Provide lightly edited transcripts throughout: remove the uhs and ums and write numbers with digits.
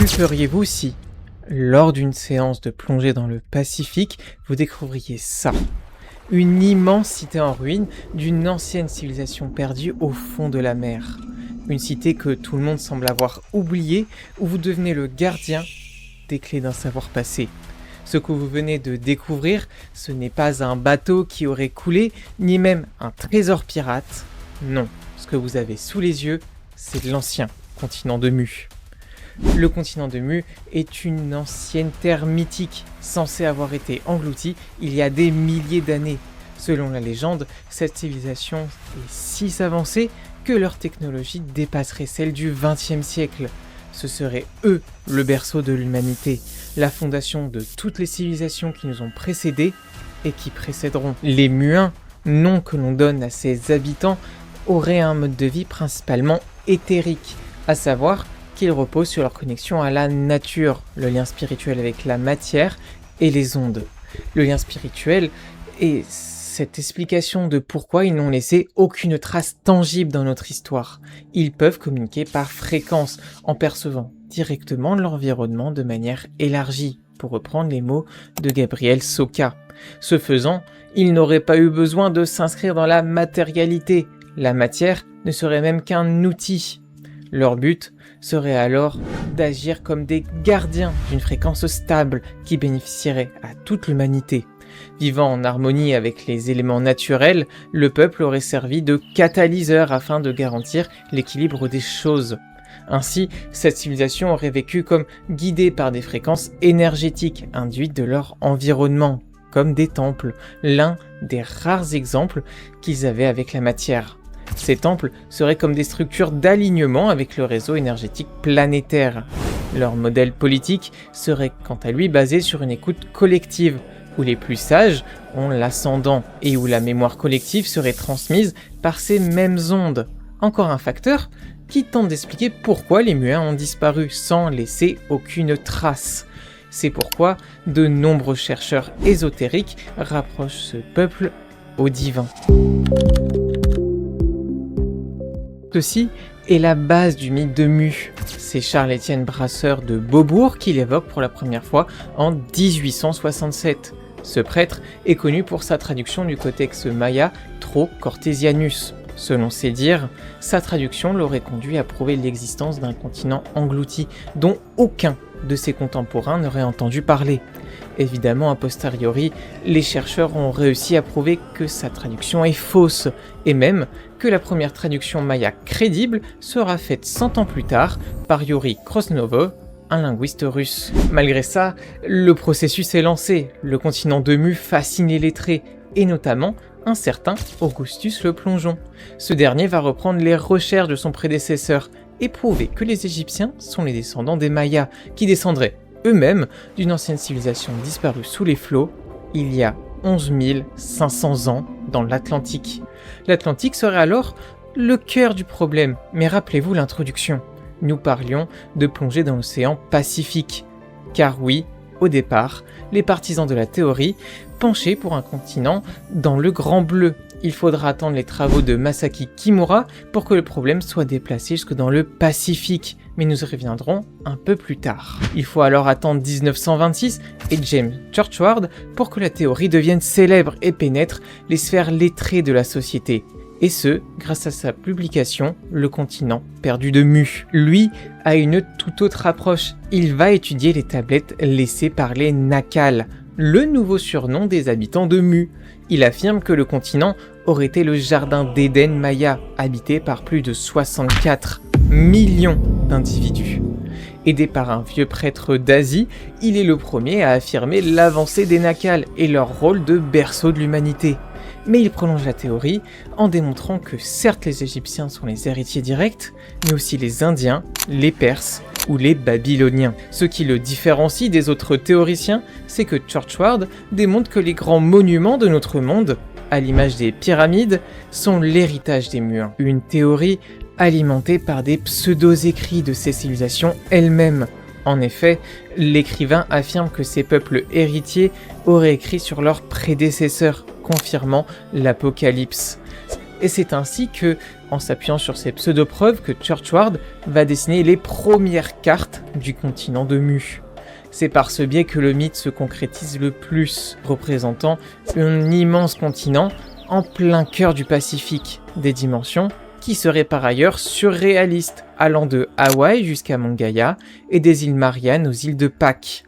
feriez-vous si, lors d'une séance de plongée dans le Pacifique, vous découvriez ça? Une immense cité en ruine d'une ancienne civilisation perdue au fond de la mer. Une cité que tout le monde semble avoir oubliée, où vous devenez le gardien des clés d'un savoir passé. Ce que vous venez de découvrir, ce n'est pas un bateau qui aurait coulé, ni même un trésor pirate. Non, ce que vous avez sous les yeux, c'est l'ancien continent de Mu. Le continent de Mu est une ancienne terre mythique, censée avoir été engloutie il y a des milliers d'années. Selon la légende, cette civilisation est si avancée que leur technologie dépasserait celle du XXe siècle. Ce serait eux le berceau de l'humanité, la fondation de toutes les civilisations qui nous ont précédés et qui précéderont. Les Muins, nom que l'on donne à ses habitants, auraient un mode de vie principalement éthérique, à savoir qu'ils reposent sur leur connexion à la nature, le lien spirituel avec la matière et les ondes. Le lien spirituel est cette explication de pourquoi ils n'ont laissé aucune trace tangible dans notre histoire. Ils peuvent communiquer par fréquence, en percevant directement l'environnement de manière élargie, pour reprendre les mots de Gabriel Soka. Ce faisant, ils n'auraient pas eu besoin de s'inscrire dans la matérialité. La matière ne serait même qu'un outil. Leur but serait alors d'agir comme des gardiens d'une fréquence stable qui bénéficierait à toute l'humanité. Vivant en harmonie avec les éléments naturels, le peuple aurait servi de catalyseur afin de garantir l'équilibre des choses. Ainsi, cette civilisation aurait vécu comme guidée par des fréquences énergétiques induites de leur environnement, comme des temples, l'un des rares exemples qu'ils avaient avec la matière. Ces temples seraient comme des structures d'alignement avec le réseau énergétique planétaire. Leur modèle politique serait quant à lui basé sur une écoute collective, où les plus sages ont l'ascendant et où la mémoire collective serait transmise par ces mêmes ondes. Encore un facteur qui tente d'expliquer pourquoi les Muins ont disparu sans laisser aucune trace. C'est pourquoi de nombreux chercheurs ésotériques rapprochent ce peuple au divin. Ceci est la base du mythe de Mu. C'est Charles-Étienne Brasseur de Beaubourg qui l'évoque pour la première fois en 1867. Ce prêtre est connu pour sa traduction du codex maya Tro Cortesianus. Selon ses dires, sa traduction l'aurait conduit à prouver l'existence d'un continent englouti dont aucun de ses contemporains n'aurait entendu parler. Évidemment, a posteriori, les chercheurs ont réussi à prouver que sa traduction est fausse, et même que la première traduction maya crédible sera faite 100 ans plus tard par Yuri Krosnovo, un linguiste russe. Malgré ça, le processus est lancé. Le continent de Mu fascine les lettrés, et notamment un certain Augustus le Plongeon. Ce dernier va reprendre les recherches de son prédécesseur et prouver que les Égyptiens sont les descendants des Mayas, qui descendraient eux-mêmes d'une ancienne civilisation disparue sous les flots il y a 11 500 ans dans l'Atlantique. L'Atlantique serait alors le cœur du problème, mais rappelez-vous l'introduction. Nous parlions de plonger dans l'océan Pacifique. Car oui, au départ, les partisans de la théorie penchaient pour un continent dans le Grand Bleu. Il faudra attendre les travaux de Masaki Kimura pour que le problème soit déplacé jusque dans le Pacifique, mais nous y reviendrons un peu plus tard. Il faut alors attendre 1926 et James Churchward pour que la théorie devienne célèbre et pénètre les sphères lettrées de la société. Et ce, grâce à sa publication « Le continent perdu de Mu ». Lui a une toute autre approche. Il va étudier les tablettes laissées par les Nacals, le nouveau surnom des habitants de Mu. Il affirme que le continent aurait été le jardin d'Éden maya, habité par plus de 64 millions d'individus. Aidé par un vieux prêtre d'Asie, il est le premier à affirmer l'avancée des Nacals et leur rôle de berceau de l'humanité. Mais il prolonge la théorie en démontrant que certes les Égyptiens sont les héritiers directs, mais aussi les Indiens, les Perses ou les Babyloniens. Ce qui le différencie des autres théoriciens, c'est que Churchward démontre que les grands monuments de notre monde, à l'image des pyramides, sont l'héritage des Muins. Une théorie alimentée par des pseudo-écrits de ces civilisations elles-mêmes. En effet, l'écrivain affirme que ces peuples héritiers auraient écrit sur leurs prédécesseurs, confirmant l'Apocalypse. Et c'est ainsi que, en s'appuyant sur ces pseudo-preuves, que Churchward va dessiner les premières cartes du continent de Mu. C'est par ce biais que le mythe se concrétise le plus, représentant un immense continent en plein cœur du Pacifique, des dimensions qui seraient par ailleurs surréalistes, allant de Hawaï jusqu'à Mongaya et des îles Mariannes aux îles de Pâques.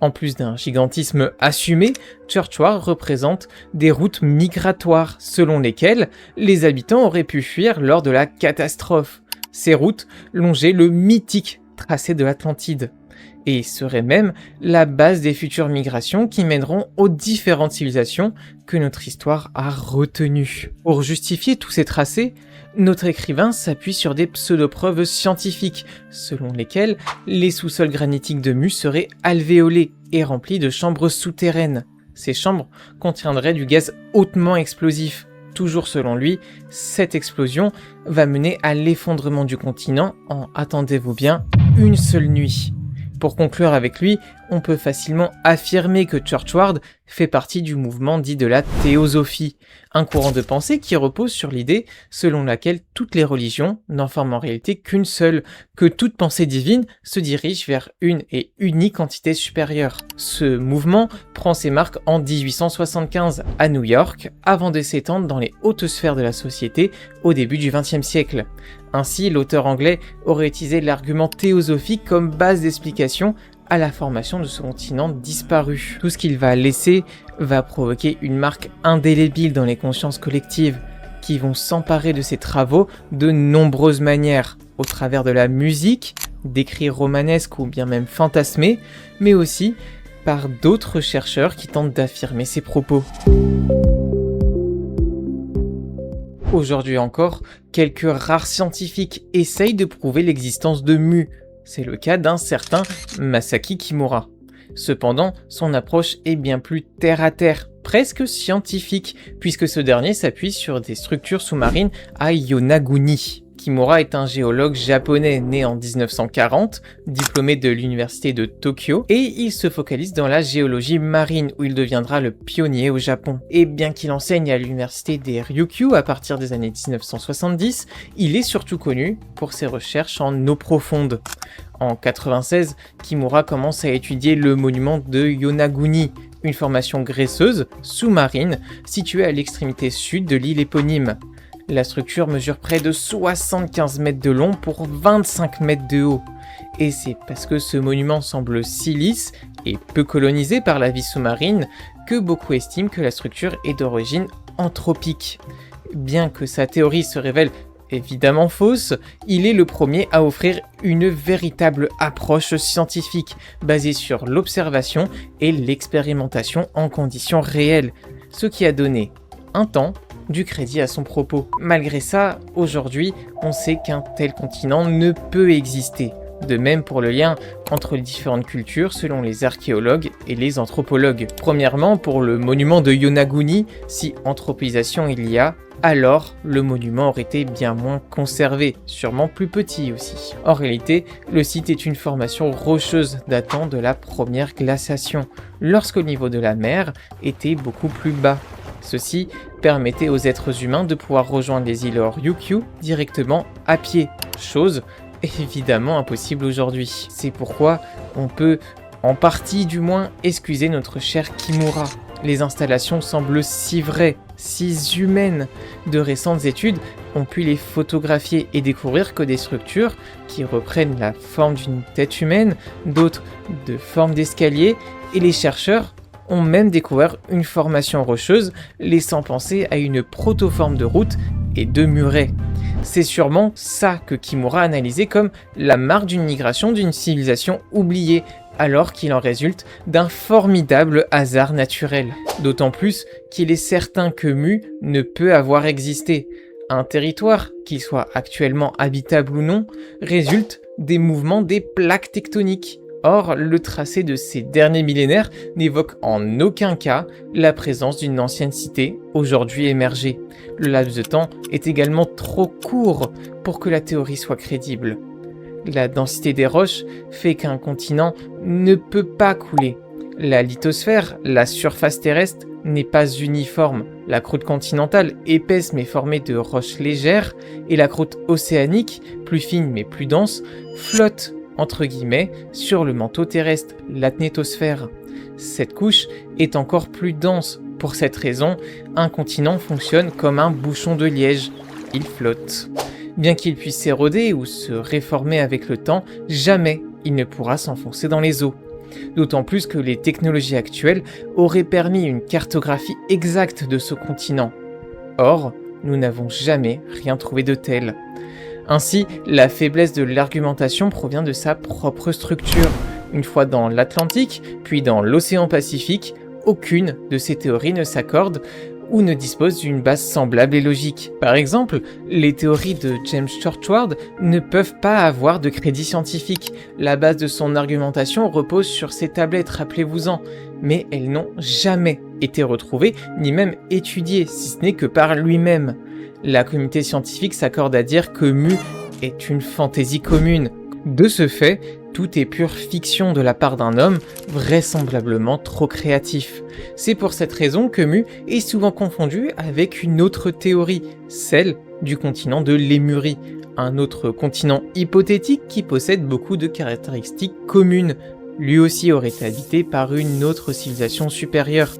En plus d'un gigantisme assumé, Churchward représente des routes migratoires selon lesquelles les habitants auraient pu fuir lors de la catastrophe. Ces routes longeaient le mythique tracé de l'Atlantide et seraient même la base des futures migrations qui mèneront aux différentes civilisations que notre histoire a retenues. Pour justifier tous ces tracés, notre écrivain s'appuie sur des pseudo-preuves scientifiques, selon lesquelles les sous-sols granitiques de Mu seraient alvéolés et remplis de chambres souterraines. Ces chambres contiendraient du gaz hautement explosif. Toujours selon lui, cette explosion va mener à l'effondrement du continent en, attendez-vous bien, une seule nuit. Pour conclure avec lui, on peut facilement affirmer que Churchward fait partie du mouvement dit de la théosophie, un courant de pensée qui repose sur l'idée selon laquelle toutes les religions n'en forment en réalité qu'une seule, que toute pensée divine se dirige vers une et unique entité supérieure. Ce mouvement prend ses marques en 1875 à New York, avant de s'étendre dans les hautes sphères de la société au début du XXe siècle. Ainsi, l'auteur anglais aurait utilisé l'argument théosophique comme base d'explication à la formation de ce continent disparu. Tout ce qu'il va laisser va provoquer une marque indélébile dans les consciences collectives, qui vont s'emparer de ses travaux de nombreuses manières, au travers de la musique, d'écrits romanesques ou bien même fantasmés, mais aussi par d'autres chercheurs qui tentent d'affirmer ses propos. Aujourd'hui encore, quelques rares scientifiques essayent de prouver l'existence de Mu. C'est le cas d'un certain Masaki Kimura. Cependant, son approche est bien plus terre-à-terre, presque scientifique, puisque ce dernier s'appuie sur des structures sous-marines à Yonaguni. Kimura est un géologue japonais né en 1940, diplômé de l'université de Tokyo, et il se focalise dans la géologie marine où il deviendra le pionnier au Japon. Et bien qu'il enseigne à l'université des Ryukyu à partir des années 1970, il est surtout connu pour ses recherches en eau profonde. En 1996, Kimura commence à étudier le monument de Yonaguni, une formation graisseuse sous-marine située à l'extrémité sud de l'île éponyme. La structure mesure près de 75 mètres de long pour 25 mètres de haut. Et c'est parce que ce monument semble si lisse et peu colonisé par la vie sous-marine que beaucoup estiment que la structure est d'origine anthropique. Bien que sa théorie se révèle évidemment fausse, il est le premier à offrir une véritable approche scientifique basée sur l'observation et l'expérimentation en conditions réelles, ce qui a donné un temps du crédit à son propos. Malgré ça, aujourd'hui, on sait qu'un tel continent ne peut exister. De même pour le lien entre les différentes cultures selon les archéologues et les anthropologues. Premièrement, pour le monument de Yonaguni, si anthropisation il y a, alors le monument aurait été bien moins conservé, sûrement plus petit aussi. En réalité, le site est une formation rocheuse datant de la première glaciation, lorsque le niveau de la mer était beaucoup plus bas. Ceci permettait aux êtres humains de pouvoir rejoindre les îles Ryukyu directement à pied, chose évidemment impossible aujourd'hui. C'est pourquoi on peut, en partie du moins, excuser notre cher Kimura. Les installations semblent si vraies, si humaines. De récentes études ont pu les photographier et découvrir que des structures qui reprennent la forme d'une tête humaine, d'autres de forme d'escalier, et les chercheurs ont même découvert une formation rocheuse laissant penser à une protoforme de route et de muret. C'est sûrement ça que Kimura a analysé comme la marque d'une migration d'une civilisation oubliée, alors qu'il en résulte d'un formidable hasard naturel. D'autant plus qu'il est certain que Mu ne peut avoir existé. Un territoire, qu'il soit actuellement habitable ou non, résulte des mouvements des plaques tectoniques. Or, le tracé de ces derniers millénaires n'évoque en aucun cas la présence d'une ancienne cité aujourd'hui émergée. Le laps de temps est également trop court pour que la théorie soit crédible. La densité des roches fait qu'un continent ne peut pas couler. La lithosphère, la surface terrestre, n'est pas uniforme, la croûte continentale, épaisse mais formée de roches légères, et la croûte océanique, plus fine mais plus dense, flotte, entre guillemets, sur le manteau terrestre, l'athénotosphère. Cette couche est encore plus dense. Pour cette raison, un continent fonctionne comme un bouchon de liège. Il flotte. Bien qu'il puisse s'éroder ou se réformer avec le temps, jamais il ne pourra s'enfoncer dans les eaux. D'autant plus que les technologies actuelles auraient permis une cartographie exacte de ce continent. Or, nous n'avons jamais rien trouvé de tel. Ainsi, la faiblesse de l'argumentation provient de sa propre structure. Une fois dans l'Atlantique, puis dans l'océan Pacifique, aucune de ces théories ne s'accorde ou ne dispose d'une base semblable et logique. Par exemple, les théories de James Churchward ne peuvent pas avoir de crédit scientifique. La base de son argumentation repose sur ses tablettes, rappelez-vous-en, mais elles n'ont jamais été retrouvées, ni même étudiées, si ce n'est que par lui-même. La communauté scientifique s'accorde à dire que Mu est une fantaisie commune. De ce fait, tout est pure fiction de la part d'un homme, vraisemblablement trop créatif. C'est pour cette raison que Mu est souvent confondu avec une autre théorie, celle du continent de Lémurie, un autre continent hypothétique qui possède beaucoup de caractéristiques communes. Lui aussi aurait été habité par une autre civilisation supérieure,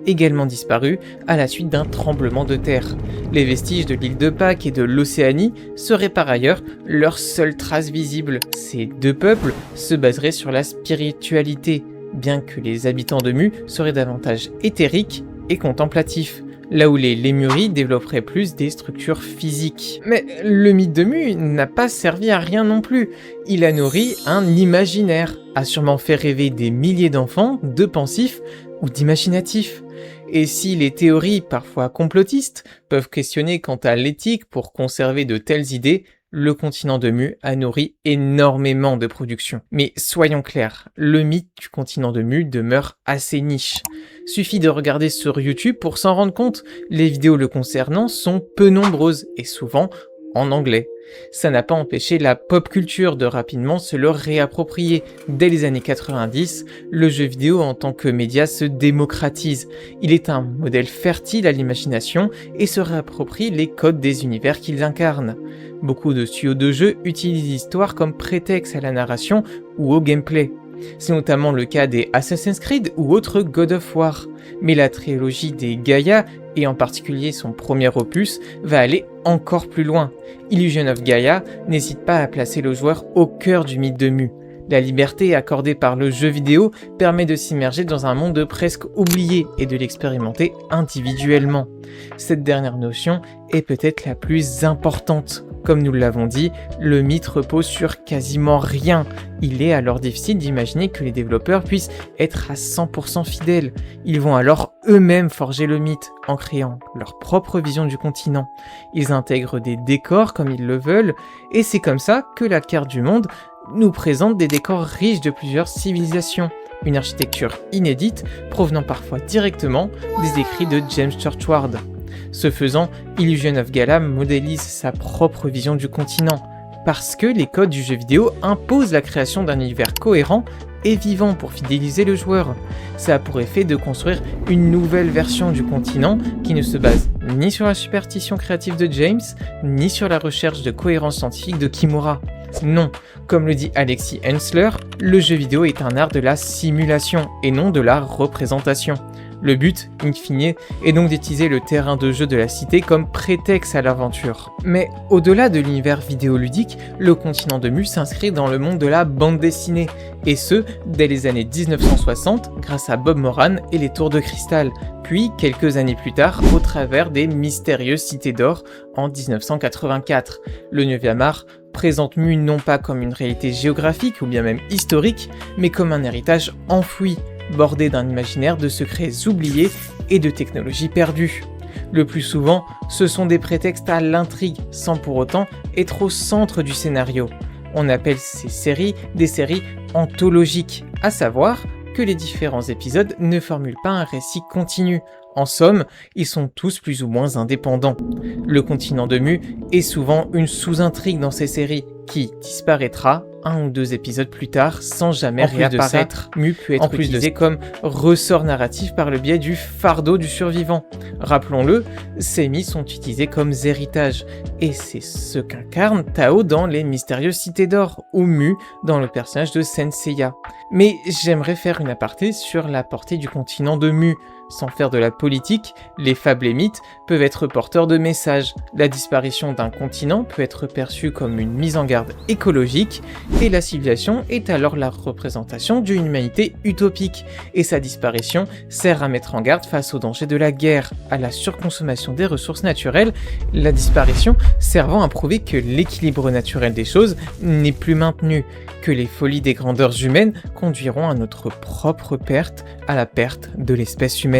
également disparue à la suite d'un tremblement de terre. Les vestiges de l'île de Pâques et de l'Océanie seraient par ailleurs leur seule trace visible. Ces deux peuples se baseraient sur la spiritualité, bien que les habitants de Mu seraient davantage éthériques et contemplatifs, là où les Lémuries développeraient plus des structures physiques. Mais le mythe de Mu n'a pas servi à rien non plus. Il a nourri un imaginaire, a sûrement fait rêver des milliers d'enfants, de pensifs ou d'imaginatifs. Et si les théories, parfois complotistes, peuvent questionner quant à l'éthique pour conserver de telles idées, le continent de Mu a nourri énormément de productions. Mais soyons clairs, le mythe du continent de Mu demeure assez niche. Suffit de regarder sur YouTube pour s'en rendre compte, les vidéos le concernant sont peu nombreuses et souvent en anglais. Ça n'a pas empêché la pop culture de rapidement se le réapproprier. Dès les années 90, le jeu vidéo en tant que média se démocratise. Il est un modèle fertile à l'imagination et se réapproprie les codes des univers qu'il incarne. Beaucoup de studios de jeux utilisent l'histoire comme prétexte à la narration ou au gameplay. C'est notamment le cas des Assassin's Creed ou autres God of War. Mais la trilogie des Gaia, et en particulier son premier opus, va aller encore plus loin. Illusion of Gaia n'hésite pas à placer le joueur au cœur du mythe de Mu. La liberté accordée par le jeu vidéo permet de s'immerger dans un monde presque oublié et de l'expérimenter individuellement. Cette dernière notion est peut-être la plus importante. Comme nous l'avons dit, le mythe repose sur quasiment rien. Il est alors difficile d'imaginer que les développeurs puissent être à 100% fidèles. Ils vont alors eux-mêmes forger le mythe en créant leur propre vision du continent. Ils intègrent des décors comme ils le veulent, et c'est comme ça que la carte du monde nous présente des décors riches de plusieurs civilisations. Une architecture inédite provenant parfois directement des écrits de James Churchward. Ce faisant, Illusion of Gaia modélise sa propre vision du continent, parce que les codes du jeu vidéo imposent la création d'un univers cohérent et vivant pour fidéliser le joueur. Ça a pour effet de construire une nouvelle version du continent qui ne se base ni sur la superstition créative de James, ni sur la recherche de cohérence scientifique de Kimura. Non, comme le dit Alexis Hensler, le jeu vidéo est un art de la simulation et non de la représentation. Le but, in fine, est donc d'utiliser le terrain de jeu de la cité comme prétexte à l'aventure. Mais au-delà de l'univers vidéoludique, le continent de Mu s'inscrit dans le monde de la bande dessinée, et ce, dès les années 1960, grâce à Bob Moran et les Tours de Cristal, puis quelques années plus tard, au travers des mystérieuses Cités d'Or en 1984. Le 9e art présente Mu non pas comme une réalité géographique ou bien même historique, mais comme un héritage enfoui, bordé d'un imaginaire de secrets oubliés et de technologies perdues. Le plus souvent, ce sont des prétextes à l'intrigue, sans pour autant être au centre du scénario. On appelle ces séries des séries anthologiques, à savoir que les différents épisodes ne formulent pas un récit continu. En somme, ils sont tous plus ou moins indépendants. Le continent de Mu est souvent une sous-intrigue dans ces séries, qui disparaîtra 1 ou 2 épisodes plus tard sans jamais réapparaître. Mu peut être utilisé comme ressort narratif par le biais du fardeau du survivant. Rappelons-le, ces mythes sont utilisés comme héritage, et c'est ce qu'incarne Tao dans Les Mystérieuses Cités d'Or, ou Mu dans le personnage de Senseiya. Mais j'aimerais faire une aparté sur la portée du continent de Mu. Sans faire de la politique, les fables et mythes peuvent être porteurs de messages. La disparition d'un continent peut être perçue comme une mise en garde écologique, et la civilisation est alors la représentation d'une humanité utopique, et sa disparition sert à mettre en garde face au danger de la guerre, à la surconsommation des ressources naturelles, la disparition servant à prouver que l'équilibre naturel des choses n'est plus maintenu, que les folies des grandeurs humaines conduiront à notre propre perte, à la perte de l'espèce humaine.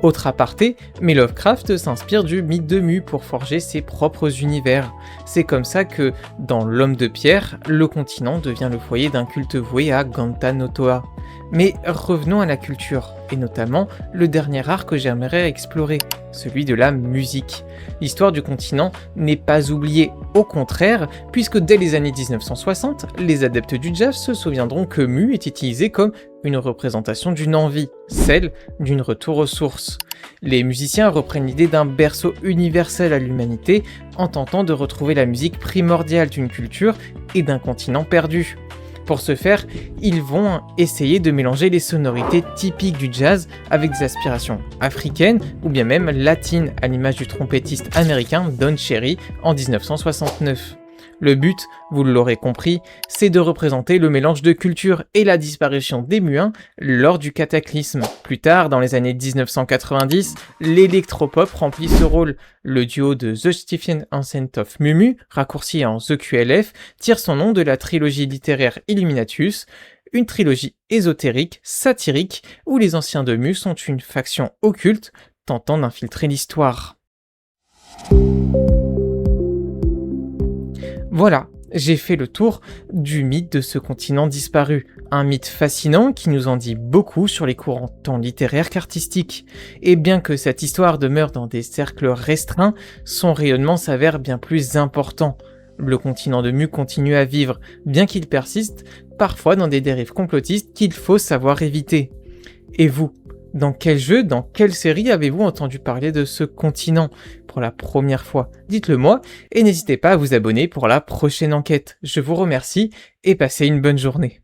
Autre aparté, mais Lovecraft s'inspire du mythe de Mu pour forger ses propres univers. C'est comme ça que, dans L'Homme de Pierre, le continent devient le foyer d'un culte voué à Ganta no Toa. Mais revenons à la culture, et notamment le dernier art que j'aimerais explorer, celui de la musique. L'histoire du continent n'est pas oubliée, au contraire, puisque dès les années 1960, les adeptes du jazz se souviendront que Mu est utilisé comme une représentation d'une envie, celle d'une retour aux sources. Les musiciens reprennent l'idée d'un berceau universel à l'humanité en tentant de retrouver la musique primordiale d'une culture et d'un continent perdu. Pour ce faire, ils vont essayer de mélanger les sonorités typiques du jazz avec des aspirations africaines ou bien même latines, à l'image du trompettiste américain Don Cherry en 1969. Le but, vous l'aurez compris, c'est de représenter le mélange de culture et la disparition des Muins lors du cataclysme. Plus tard, dans les années 1990, l'électropop remplit ce rôle. Le duo de The Stephen Ancient of Mumu, raccourci en The QLF, tire son nom de la trilogie littéraire Illuminatus, une trilogie ésotérique, satirique, où les anciens de Mu sont une faction occulte tentant d'infiltrer l'histoire. Voilà, j'ai fait le tour du mythe de ce continent disparu. Un mythe fascinant qui nous en dit beaucoup sur les courants tant littéraires qu'artistiques. Et bien que cette histoire demeure dans des cercles restreints, son rayonnement s'avère bien plus important. Le continent de Mu continue à vivre, bien qu'il persiste, parfois dans des dérives complotistes qu'il faut savoir éviter. Et vous ? Dans quel jeu, dans quelle série avez-vous entendu parler de ce continent pour la première fois? Dites-le moi et n'hésitez pas à vous abonner pour la prochaine enquête. Je vous remercie et passez une bonne journée.